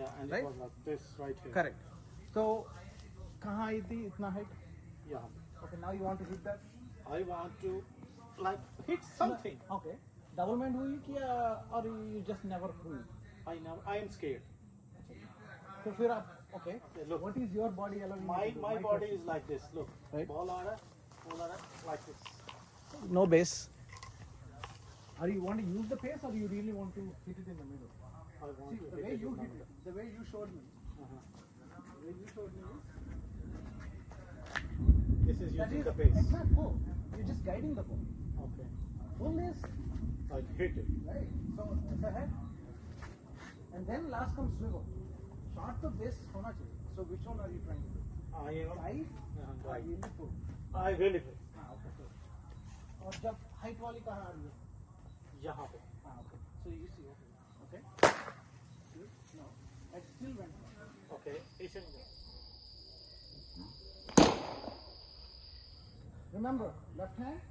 Yeah, and right? it was like this right here. Correct. So, कहाँ आई थी इतना height? Yeah. Okay, now you want to hit that? I want to like hit something. Okay. Double mind हुई क्या or you just never हुई? I am scared. तो फिर आप okay. Okay, look. What is your body allowing? My you to do? my body is like this. Look. Right. Ball aa raha hai, ball aa raha hai, like this. No base. Are you want to use the pace or you really want to hit it in the middle? I want See, to the hit way it you in the hit middle. it, the way you showed me, Uh-huh. the way you showed me is This is that using is the pace. it's not pull. You're just guiding the ball. Okay. Pull is Like hit it. right. So it's ahead, and then last comes swivel. Short to this होना चाहिए. So which one are you trying to do? I am. Drive or Right. really pull? I really will. हाँ okay. So और जब height वाली कहाँ आ रही है? यहाँ पे. हाँ okay. So you see okay. No, it still went. Okay. Asian. Remember, left hand,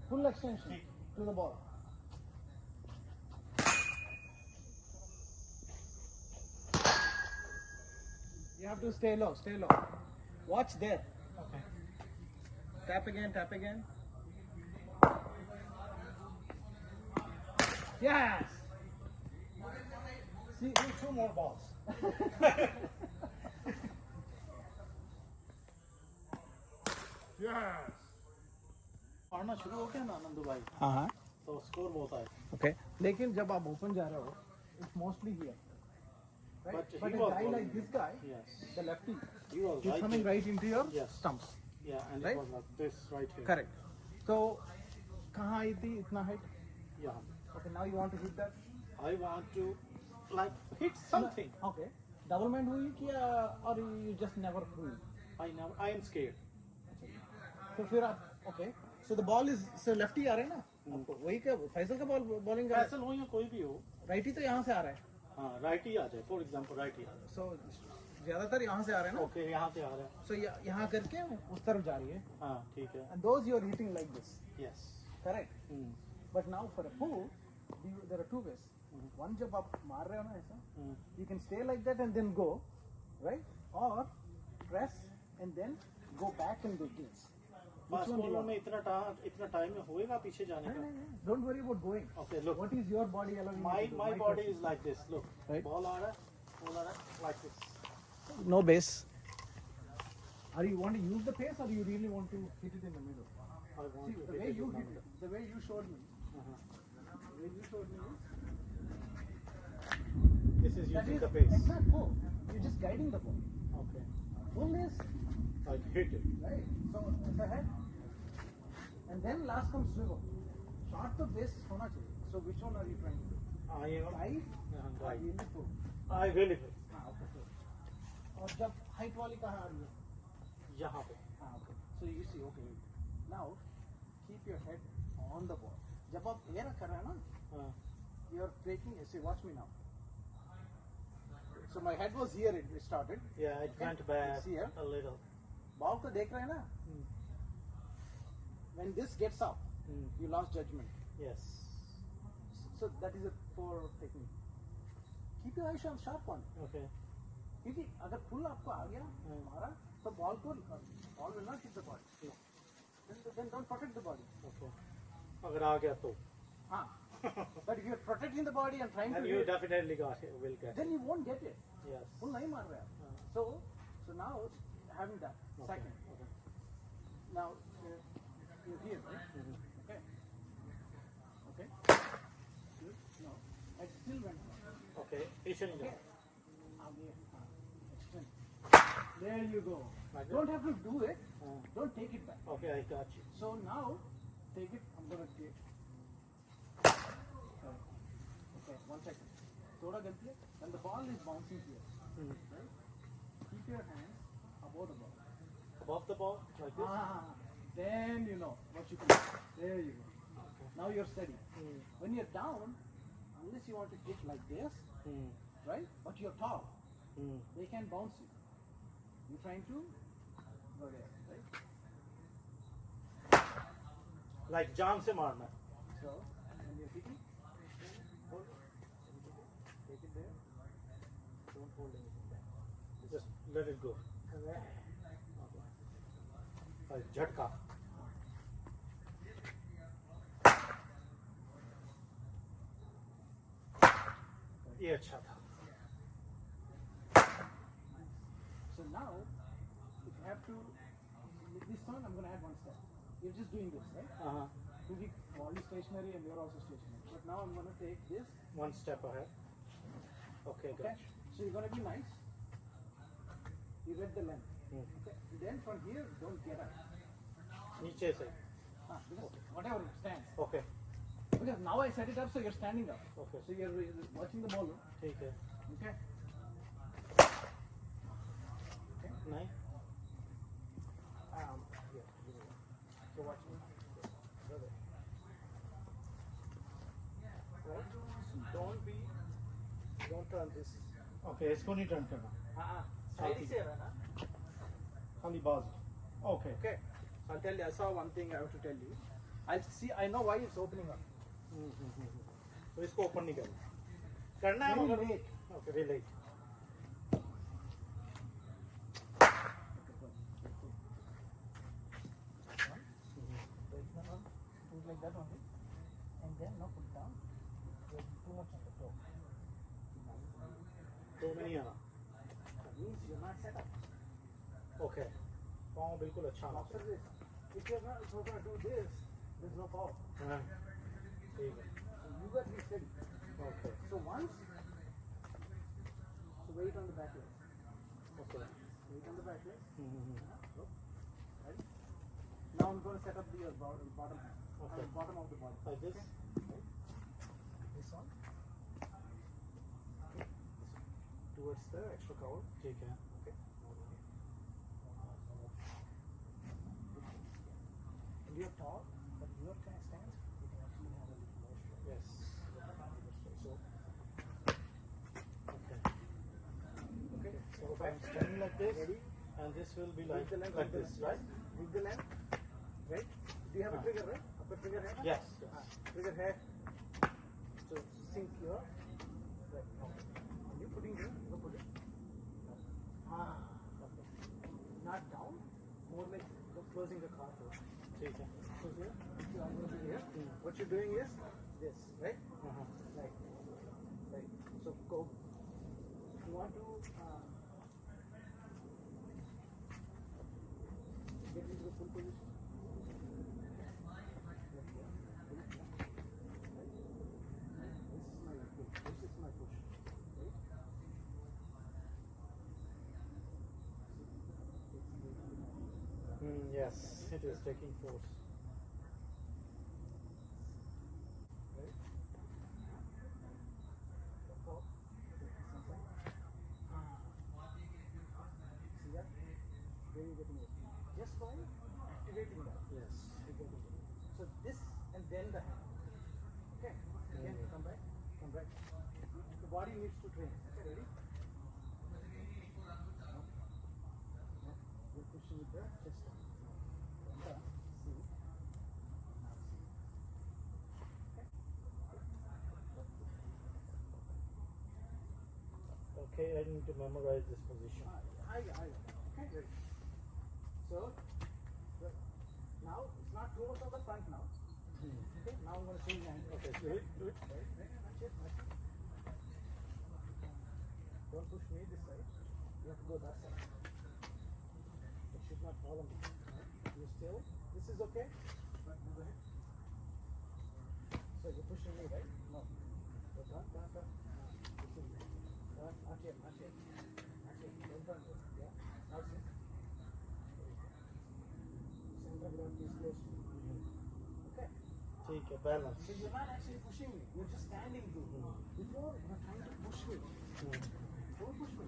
full extension to the ball. You have to stay low, stay low. Watch there. Okay. Tap again, tap again. Yes! See, Two more balls. Yes. पढ़ना शुरू हो गया ना नंदू भाई हाँ हाँ तो score बहुत आए. ओके लेकिन जब आप ओपन जा रहे हो it's mostly here But right he but a was guy bowling. like this guy Yes. the lefty He was he's right. coming right into your Yes. stumps Yeah, and Right? it was like this right here. correct so कहाँ आई थी इतना height Yeah. okay now you want to hit that I want to like hit something. okay double mind हुई क्या or you just never हुई I am scared. तो फिर आप okay so the ball is so lefty आ रहा है ना आपको वही क्या फैसल का बॉल बॉलिंग कर फैसल हो या कोई भी हो. राइटी तो यहाँ से आ रहा है हाँ राइट ही आ जाए. फॉर एग्जाम्पल राइट ही आ जाए. सो ज्यादातर यहाँ से आ रहा है ना ओके यहाँ से आ रहा है. सो यहाँ करके उस तरफ जा रही है हाँ ठीक है. and those you are hitting like this Yes. correct but now for a pull there are two ways one जब आप मार रहे हो ना ऐसा you can stay like that and then go right or press and then go back and do this fast bowler में इतना time में होएगा पीछे जाने का. don't worry about going Okay, look. what is your body allowing you to do? My body is like this. Look. Right. Ball आ रहा है, ball आ रहा है, like this. no base are you want to use the pace or you really want to hit it in the middle I want see to the hit way it you in the hit middle. it the way you showed me Uh-huh. the way you showed me is This is that using is the pace. it's not pull you're just guiding the ball Okay. pull is Like hit it. right so it's ahead and then last comes swivel short to this होना चाहिए so which one are you trying to do I am. drive or Right. really pull I really will. हाँ okay so और जब height वाली कहाँ आ रही है यहाँ पे. हाँ okay so you see okay now keep your head on the ball जब आप air कर रहे हैं ना हाँ. you are taking see watch me now so my head was here it started Yeah, it went back It's here. a little. ball को देख रहे हैं ना when this gets up you lost judgment Yes. so that is a poor technique keep your eyes on sharp one Okay. क्योंकि अगर पुल आपको आ गया मारा तो बॉल को ball will not hit the body then don't protect the body Okay. अगर आ गया तो. हाँ but if you're protecting the body and trying And to you hit, definitely will get it. then you won't get it Yes. पुल नहीं मार रहा है so now having that second Okay. now you're here right okay okay no it still went Okay. Asian okay Indian. आगे extend there you go Like that? don't have to do it Uh, don't take it back okay, I got you. so now take it I'm gonna take okay 1 second थोड़ा गलती है when the ball is bouncing here right keep your hands above the ball Above the ball, like this. then you know what you can do there you go now you're steady when you're down unless you want to hit like this right but you're tall they can bounce you you're trying to go there right Like जान से मारना. so when you're hitting hold it take it there don't Let it go. झटका. ये अच्छा था. So now, if you have to, with this one, I'm going to add one step. You're just doing this, right? To be body stationary and you're also stationary. But now I'm going to take this. One step ahead. Okay, Okay? good. So you're going to be nice. You get the length. Hmm. Okay? Then from here, don't get up. नीचे से. Because whatever it stands. Okay. Because now I set it up so you're standing up. Okay. So you're watching the ball. ठीक है. Okay? नहीं. So watch me. Brother. Don't turn this. Okay, इसको नहीं turn करना. Side से रहना. खाली बाजू. Okay. Okay. So I'll tell you. I saw one thing I have to tell you. I know why it's opening up. तो इसको open नहीं करना. करना है Very मगर. late. Okay, very late. Put like that only. And then now put down. There's too much on the floor. तो नहीं आना. That means you're not set up. Okay. पाँव बिल्कुल अच्छा होना Observe this. If you're not going to do this, there's no power. चाहिए. हाँ. ठीक है. So you got to be steady. Okay. So once, so wait on the back leg. Okay. Wait on the back leg. Look. Right. Now I'm going to set up the bottom hand. Okay. Bottom of the body. Like this. Right. This one. Okay. Towards the extra cowl. ठीक है. Okay. And you're tall, but your kind of stance, you can actually have a little motion. Yes. So, Okay. okay. So if I'm standing like this, Ready? and this will be With like the length, like with the this, length, right? With the length, right? Do you have a trigger, right? Upper trigger here? Yes. Trigger here. So sink here. Right. Okay. And you putting here, you put it. Okay. Not down, more like closing the car door. ठीक है. So here, you are going to here. What you're doing is this, right? Right. Right. So go. You want to get into the full position. This is my push. Right? Yes, it is taking force. Right? See that? Where you getting it? Just by activating that. Yes. You're getting it. So this and then the hand. Okay. Again, come back. Come back. The body needs to train. Okay, ready? You're pushing with the chest down. See. Now see. Okay, I need to memorize this position. Okay, good. So, now it's not too much on the front now. Okay, now I'm going to change angle. Okay, do it, do it. Right, that's it. Don't push me this side. You have to go that side. It should not fall on me. Right? You still. This is okay. But go ahead. So you're pushing me, right? No. So turn. This is turn. Not yet. Not yet. Don't turn this. Yeah. Now see. Center of gravity is close to you. Okay. ठीक है, balance. So you're not actually pushing me. You're just standing to me. Before you're trying to push me. Don't push me.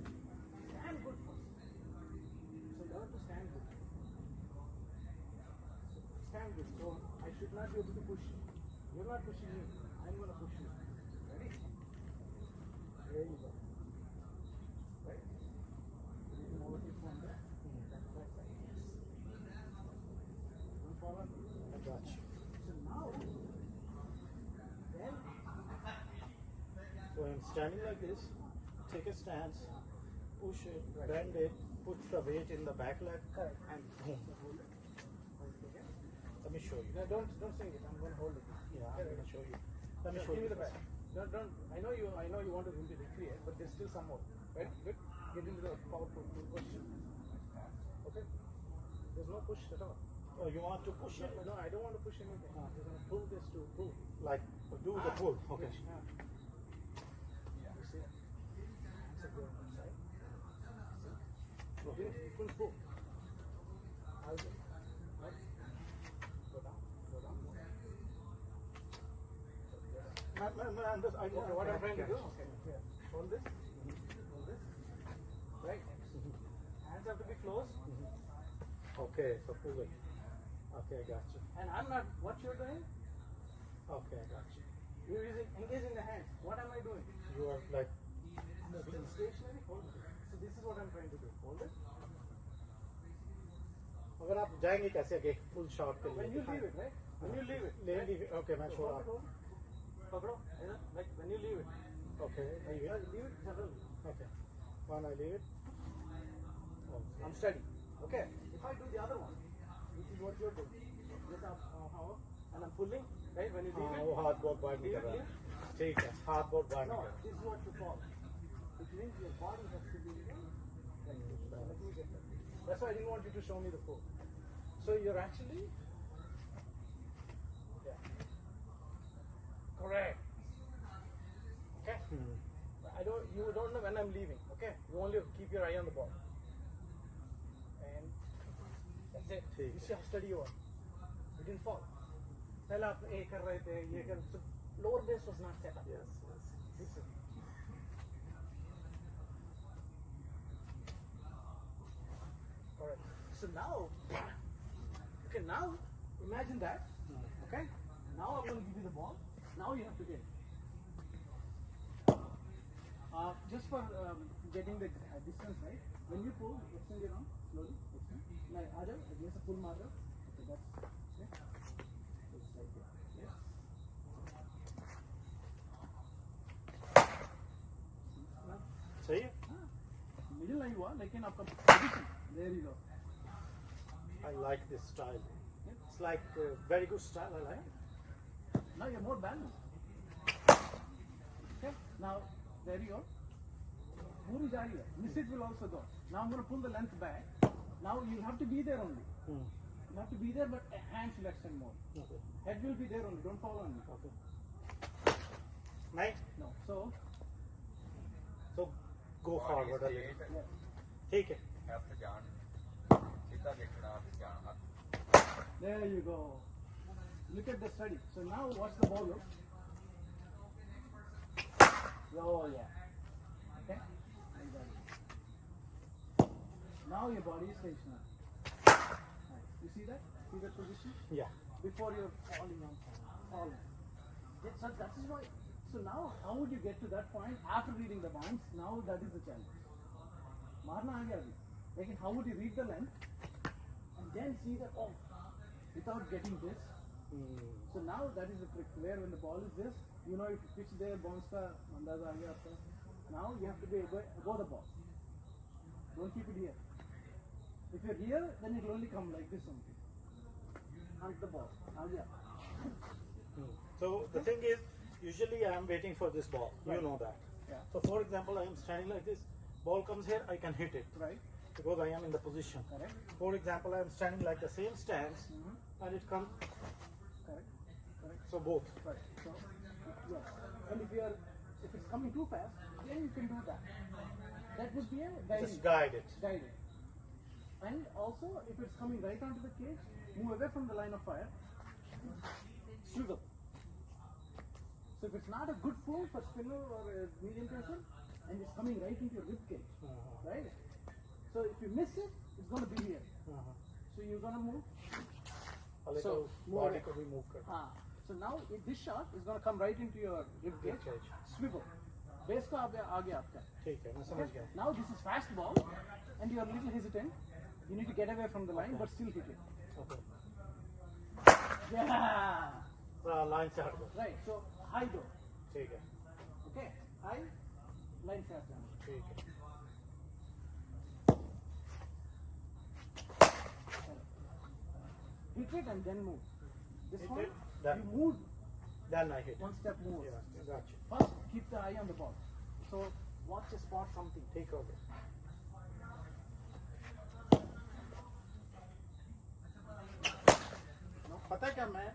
Stand good first. So learn to stand good. Stand good. So I should not be able to push you. You're not pushing me. I'm going to push you. Ready? There you go. Right? You can over it from there. That side. Don't fall on me. I got you. So now, then, So I'm standing like this. Take a stance. push it, bend it, put the weight in the back leg, Correct. and boom. Let me show you. No, don't swing it. I'm going to hold it. Yeah, I'm going to show you. Let me Just show give you me the this. back. Don't. I know you want to recreate, but there's still some more. Right? Good. Get into the powerful position. Okay. There's no push at all. Oh, you want to push it? No, I don't want to push anything. You're going to pull this to pull. Like, do the pull. Okay. You see? It's a good side. Okay. Full pull. I'll go. Right? Go down. Go down. Okay, what I'm trying to do? Okay. Here. Hold this. Hold this. Right. Hands have to be close. Okay, so pull it. Okay, I got you. And I'm not. What you're doing? Okay, I got you. You're engaging the hands. What am I doing? You are like, Moving stationary. Hold it. So this is what I'm trying to do. Hold it. अगर आप जाएंगे कैसे आगे full shot के When you लिए leave it, right? When you leave it. लेंगे okay मैं So छोड़ा hold it, hold it. पकड़ो. ऐसा. Like when you leave it. Okay Leave it suddenly. Okay one I leave it I'm steady. Okay. If I do the other one, which is what you're doing, just up, and I'm pulling, right? When you leave हाँ it, वो हाथ बहुत बाहर leave निकल it, रहा leave. है ठीक है हाथ बहुत बाहर No, निकल रहा this is what you call. It means your body has to be like this. Let me get that. That's why I didn't want you to show me the pull. So you're actually, yeah, correct. Okay. है You don't know when I'm leaving. Okay. You only keep your eye on the ball. And that's it. ठीक You see how steady you are. You didn't fall. पहले आप ये कर रहे थे, ये कर. So lower base was not set up. Yes This is. Alright. So now, okay, now imagine that. Okay. Now I'm going to give you the ball. Now you have to get it. Just for getting the distance right. When you pull, extend your arm slowly. Extend. Now, Aja, just a pull marker. Okay, that's okay. Just like that. Yes. सही है middle नहीं हुआ लेकिन आपका position there you go I like this style it's like very good style I like now you're more balanced okay now there you go पूरी जा रही है miss it will also go now I'm going to pull the length back now you have to be there only you have to be there but hands will extend more okay head will be there only don't fall on me okay नहीं no so so go forward a little yeah. ठीक है ਹੱਥ ਜਾਣ ਸਿੱਧਾ ਦੇਖਣਾ ਹੱਥ ਜਾਣ ਹੱਥ There you go. Look at the study. So now watch the ball look. Oh yeah. Okay. And then now your body is stationary. Nice. You see that? See that position? yeah Before you're falling on falling. So that is why. So now how would you get to that point after reading the bounds? Now that is the challenge. मारना आ गया अभी. लेकिन how would you read the length and then see that without getting this. So now that is the trick. Where when the ball is this, you know if you pitch there, bounce का अंदाजा आ गया आपका. Now you have to be above the ball. Don't keep it here. If you're here, then it will only come like this only. Hunt the ball. आ गया. so the thing is usually I am waiting for this ball you Right. know that Yeah. so for example I am standing like this ball comes here I can hit it Right. because I am in the position Correct. for example I am standing like the same stance and it comes Correct. Correct. so both Right. So yeah. And if it's coming too fast, then you can do that. That would be a guiding. just guide it Guided. And also, if it's coming right onto the cage, move away from the line of fire. Swivel. So if it's not a good pull for spinner or a medium pressure, and it's coming right into your rib cage, right? So if you miss it, it's going to be here. So you're going to move. a little So, move body away. could be moved So now this shot is going to come right into your rib cage. cage. Swivel. Base का आ गया आपका. ठीक है मैं समझ गया Now this is fast ball, and you are a little hesitant. You need to get away from the line, but still hit it. okay Yeah. Line से हट गो Right. So high though. ठीक है Okay. High. Line fast down. ठीक है hit it and then move. This Hit one, it, then- you move Then I hit. one step more. Yeah, gotcha. First, keep the eye on the ball. So watch a spot something. ठीक हो गया. पता है क्या मैं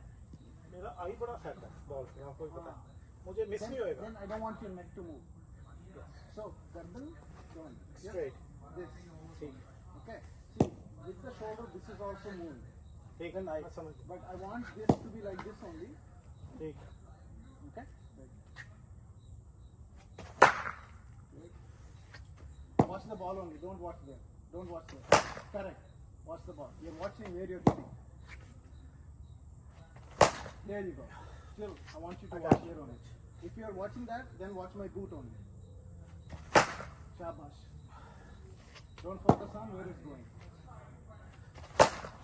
मेरा आई बड़ा set है बॉल पे आपको भी पता है मुझे मिस नहीं होएगा Then I don't want your neck to move. So gardan down. Straight. This. ठीक Okay. See, with the shoulder, this is also moving. ठीक Then I मैं समझ गया but I want this to be like this only. ठीक Okay. Watch the ball only. Don't watch there. Don't watch there. Correct. Watch the ball. You're watching where you're hitting. There you go. Still, I want you to I watch got here you. only. If you're watching that, then watch my boot only. Shabash. Don't focus on where it's going.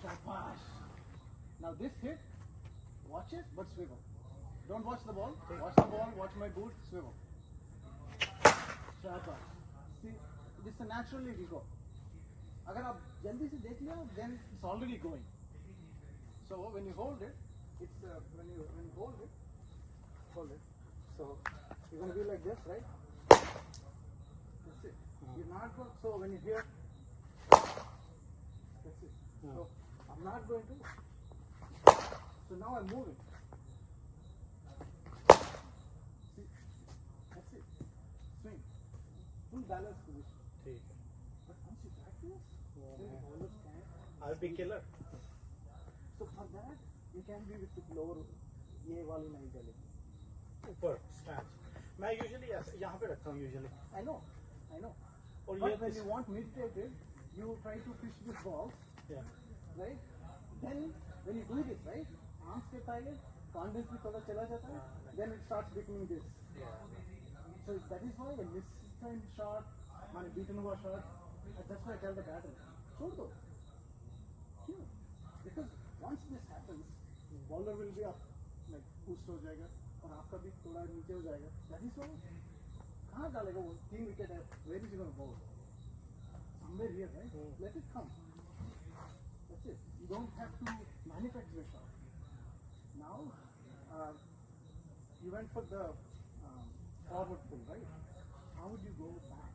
Shabash. Now this hit, watch it, but swivel. Don't watch the ball. Watch the ball, watch my boot, swivel. Shabash. See, this is naturally it will go. अगर आप जल्दी से देख लिया, then it's already going. So when you hold it, it's when you hold it. So you're gonna be like this, right? That's it. You're not going. So when you hear, that's it. So I'm not going to. So now I'm moving. See, that's it. Swing. Full balance position. ठीक है But once you practice, then you understand. I'll be killer So for that, you can be with the lower, ये वाली नहीं चलेगी. ऊपर stand मैं usually यहाँ पे रखता हूँ यूजुअली I know. और But ये when you want meditated, you try to fish this ball, yeah. right? Then when you do this, right? Arms get tired, confidence भी थोड़ा चला जाता है. Then it starts becoming this. So that is why a mistimed shot, माने beaten हुआ shot, that's why I tell the batter, छोड़ दो. क्यों? Because once this happens, bowler will be up, like boost हो जाएगा और आपका भी थोड़ा नीचे हो जाएगा. That is why कहाँ डालेगा वो 3 wicket है, where is he going to bowl? Somewhere here, right? Let it come. That's it. You don't have to manufacture the shot. Now, you went for the forward pull, right? How would you go back?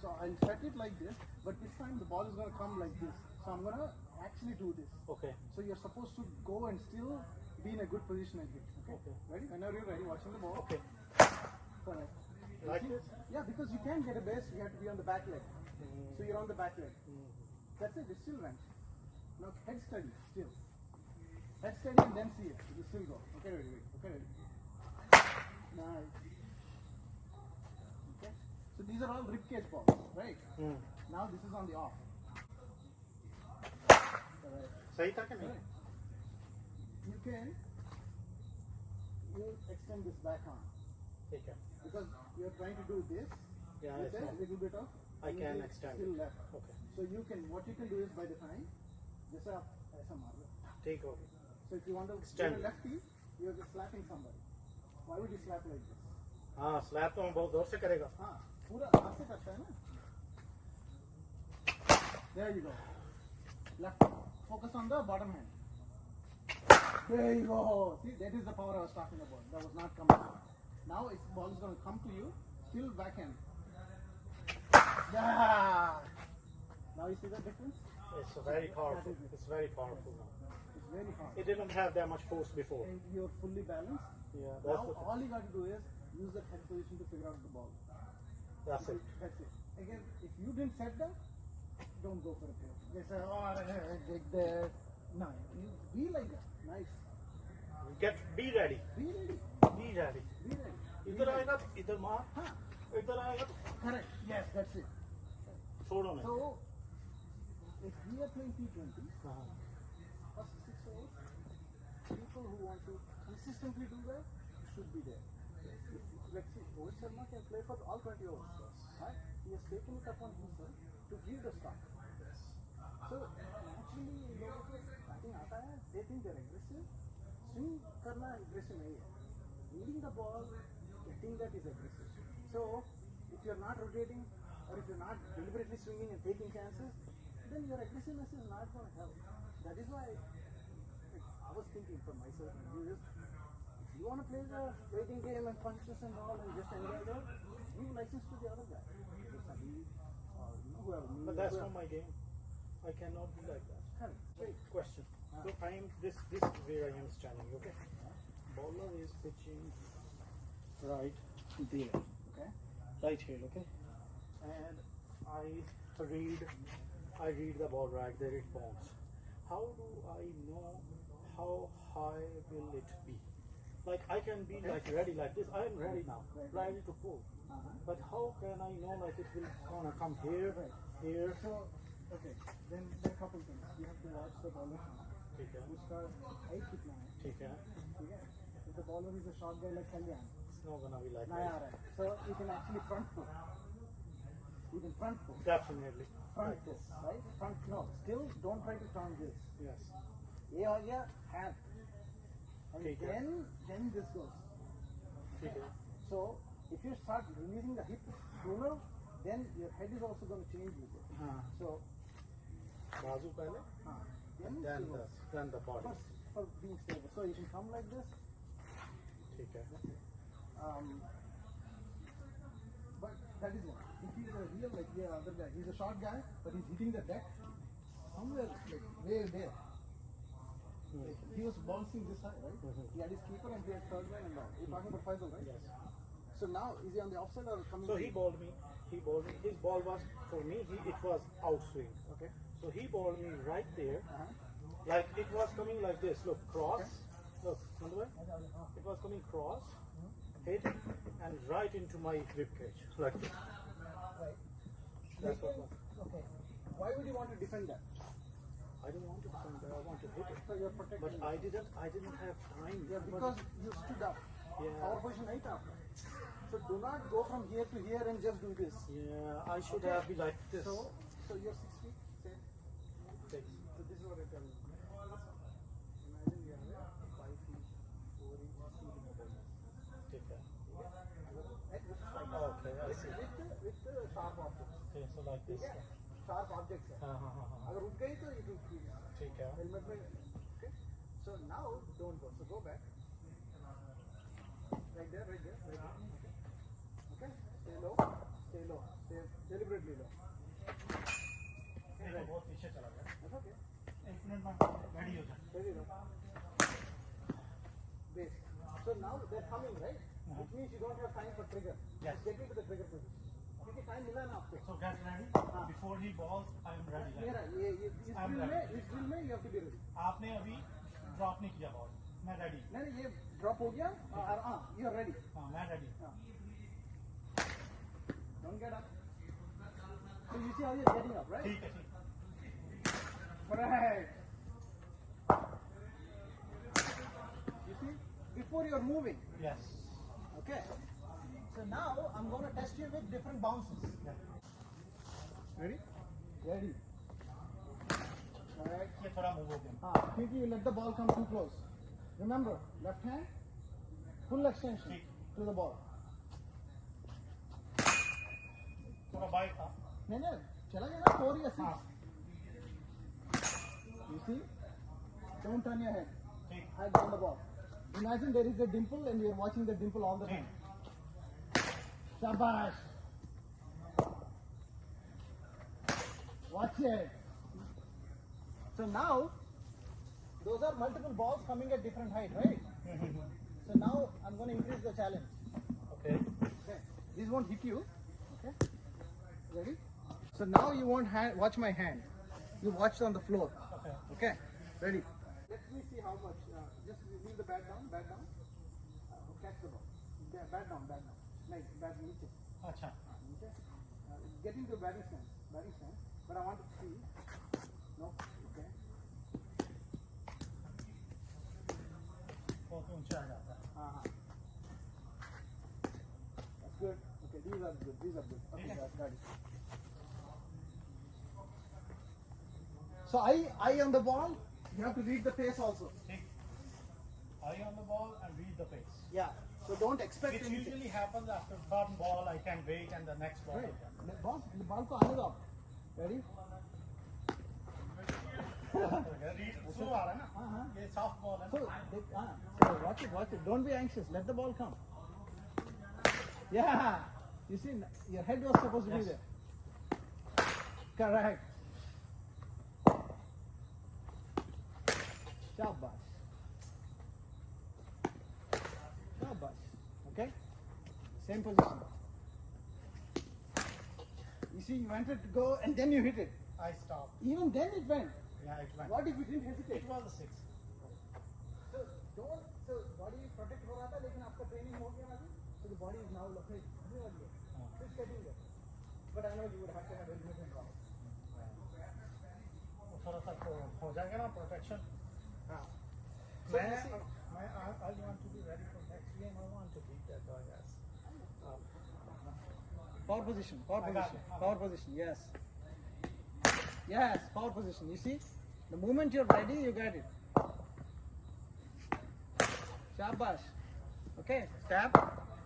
So I'll set it like this, but this time the ball is going to come like this. So I'm going to actually do this. Okay. So you're supposed to go and still be in a good position like this. Okay? Ready? Whenever you're ready, watching the ball. Okay. Correct. Like See? this? Yeah, because you can't get a base, you have to be on the back leg. So you're on the back leg. That's it, it still went. Now head steady, still. Head steady and then see it. It will still go. Okay, ready, wait. Okay, ready. Nice. Okay. So these are all ribcage balls, right? Now this is on the off. Correct. सही था कि नहीं Correct. You extend this back arm. ठीक है Because you're trying to do this. Yeah, with it's a not. little bit of. I can little extend still it. left. Okay. So what you can do is by the time, जैसे आप ऐसा मार रहे हो. ठीक हो गया So if you want to Extend. get a lefty, you're just slapping somebody. Why would you slap like this? हाँ स्लैब तो हम बहुत जोर से करेगा हाँ, पूरा हाथ से करता है ना. There you go. Left. Focus on the bottom hand. There you go. See, that is the power I was talking about. That was not coming. Now its ball is going to come to you, still backhand. Yeah. Now you see the difference? It's very powerful it's very powerful now It's very hard. it didn't have that much force before And you're fully balanced. yeah Now that's all you got to do is use that head position to figure out the ball. that's it That's it. Again, if you didn't set that, don't go for a play. They say, oh, take that. No, you be like that. Nice. be ready Be ready. be ready Be ready. इधर आएगा तो इधर मार Huh. इधर आएगा तो Correct. Yes, that's it. छोड़ो नहीं So, if we are playing T20, हाँ first 6 overs, people who want to consistently do that should be there. Let's see, Rohit Sharma can play for all 20 overs. Right? He has taken it upon himself to give the start. So, naturally, लोगों को batting आता है, they think they're aggressive. Swing करना aggressive नहीं है. Leading the ball, getting that is aggressive. So, if you're not rotating or if you're not deliberately swinging and taking chances, then your aggressiveness is not going to help. that is why I was thinking for myself, you want to play the waiting game and punches and all and just enjoy that, give license to the other guy. Whoever. But that's not my game. I cannot be like that. Correct. Wait, question. So I am this is where I am standing, okay? Bowler is pitching right there, Okay. right here, okay? And I read the ball right there, it bounces. How do I know how high will it be? Like I can be like ready like this. I am ready now, ready to pull. But how can I know like it will gonna come here, here? So, okay, then there are a couple things. You have to watch the bowler. ठीक है, उसका height कितना है? ठीक है. ठीक है? If the bowler is a short guy like Kalyan, It's not gonna be like नया आ that. रहा है. So you can actually front pull. You can front pull. Definitely. Front Like pull, this. right? Front, no. Still, don't try to turn this. Yes. ये हो गया hand. And ठीक है. then this goes. ठीक है. So if you start releasing the hip sooner, then your head is also going to change with it. हाँ. So, बाजू पहले. then Then the body. for being stable. So you can come like this. ठीक है. But that is one. If he's a real like the other guy, he's a short guy, but he's hitting the deck somewhere like way there. Like, he was bouncing this high, right? He had his keeper and he had third man and all. You're talking about Faisal, right? Yes. So now is he on the offside or coming? So he bowled me. His ball was for me. It was outswing. Okay. So he bowled me right there. Uh-huh. Like it was coming like this. Look, cross. Look, Manduvai. It was coming cross, hit, and right into my rib cage. Like this. Right. That's what was. Okay. Why would you want to defend that? I don't want to defend that. I want to hit it. So you're protecting. But I didn't have time. Yeah, because you stood up. Yeah. Our position right after. So do not go from here to here and just do this. Yeah, I should have been like this. So you're 6 feet. Say. Six. So this is what I tell you. Imagine you have 5 feet, 4 inches shooting a ball. ठीक है. Okay, I see. with the sharp objects. Okay, so like this. ठीक है? Sharp objects है. हाँ. अगर रुक गई तो you can keep ठीक है. helmet में. Okay. So now don't go. So go back. Right there. Okay. Stay low. Stay deliberately low. देखो बहुत पीछे चला गया. That's okay. एक मिनट में ready हो जाए. Very low. Base. So now they're coming, right? Which means you don't have time for trigger. Yes. Get into the trigger position. क्योंकि time मिला ना आपको. So get ready. Before he balls, I am ready. मेरा ये इस I'm drill ready. में you have to be ready. आपने अभी ड्रॉप नहीं किया बॉल. मैं ready. नहीं ये drop हो गया. You are ready. हाँ मैं ready. Don't get up. So you see how you're getting up, right? ठीक है. Right. You see, before you're moving. Yes. Okay. So now I'm going to test you with different bounces. Ready? Ready. Alright. ये थोड़ा move हो गया. Think you let the ball come too close. Remember, left hand, full extension to the ball. थोड़ा bike था. नहीं चला गया ना 4 या 6. You see? Don't turn your head. ठीक. Head on the ball. Imagine there is a dimple and you're watching the dimple all the time. Shabash. Watch it. So now, those are multiple balls coming at different height, right? So now I'm going to increase the challenge. Okay. Okay. This won't hit you. Okay. Ready? So now you won't watch my hand. You watch it on the floor. Okay. Okay. Ready? Let me see how much. Just leave the bat down. Catch the ball. Bat down. Nice. Bat नीचे. अच्छा. Okay. Get into batting stance. But I want to see. No. Okay. बहुत ऊंचा आ जाता है. That's good. Okay. These are good. Okay. Got it. So eye on the ball. You have to read the pace also. ठीक. Eye on the ball and read the pace. Yeah. So don't expect Which anything. usually happens after third ball. I can wait and the next ball. Right. I can. Ball को आने दो आप. Ready? Slow आ रहा है ना हाँ ये soft ball है So, watch it. Don't be anxious. Let the ball come. Yeah. You see, your head was supposed to be there. Correct. Shabash. Shabash. Okay. Same position. You see, you wanted to go and then you hit it. I stopped Even then it went. yeah it went What if you didn't hesitate? it was a 6 So don't so body protect हो रहा था लेकिन आपका training हो गया अभी so the body is now looking just getting there but I know you would have to have helmet and all थोड़ा सा हो जाएगा ना प्रोटेक्शन हाँ I want to be ready for next game I want to beat that guy yes power position I got it. yes power position you see the moment you're ready you get it shabash okay tap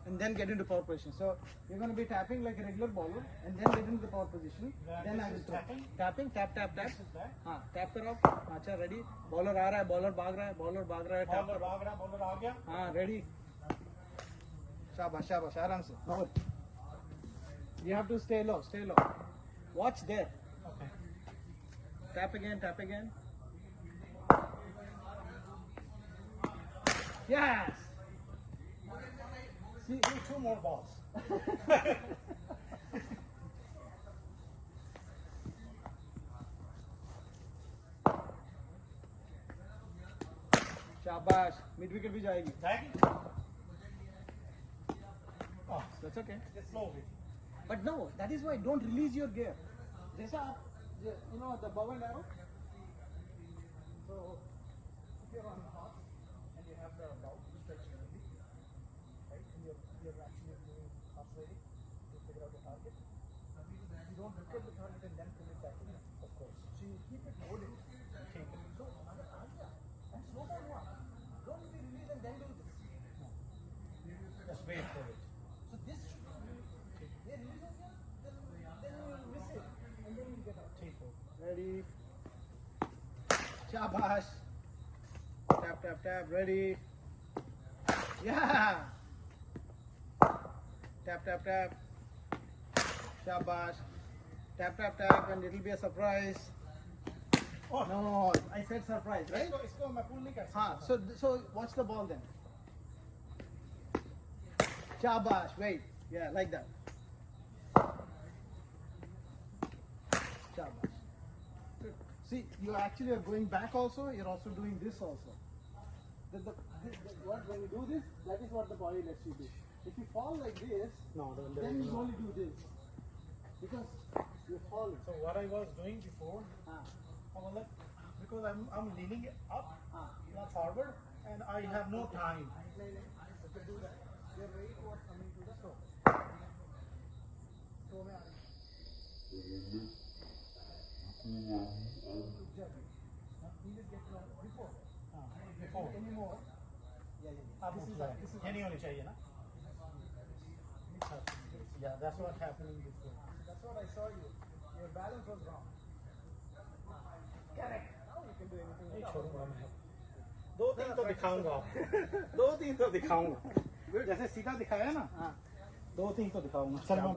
and then get into power position so you're going to be tapping like a regular bowler and then get into the power position then I will throw. Tapping tap this is that हाँ tap करो अच्छा ready bowler आ रहा है bowler भाग रहा है tap bowler करो भाग रहा बॉलर आ गया हाँ रेडी शाबाश शाबाश आराम से बहुत you have to stay low watch there okay tap again yes see two more balls शाबाश मिड विकेट भी जाएगी जाएगी oh that's okay just slow it but no that is why don't release your gear जैसा आप you know the bow and arrow so if you're on horse and you have the bow stretched early right and you're actually doing horse riding to figure out the target you don't look at the target and then pull it back in of course so you keep it holding so अगर आ गया and slow down हुआ don't be release and then do this just wait for it so this should they release it then you will miss it and then you get out ठीक हो ready shabash tap ready yeah tap shabash tap and it will be a surprise oh no I said surprise right इसको मैं pull नहीं कर सकता हाँ so watch the ball then shabash wait yeah like that shabash see you actually are going back also you're also doing this also when you do this that is what the body lets you do if you fall like this no then you only do this because you fall so what I was doing before ah because I'm leaning up ah not forward and I have no time if you do that you're ready towards coming to the throw throw में आ रही good job you just get before before any more this is ये नहीं होनी चाहिए ना yeah that's what happened before that's what I saw you your balance was wrong correct now you can do anything नहीं else. छोड़ूंगा मैं दो तीन तो दिखाऊंगा दो तीन तो दिखाऊंगा जैसे सीधा दिखाया ना हाँ दो तीन तो दिखाऊंगा चल मैं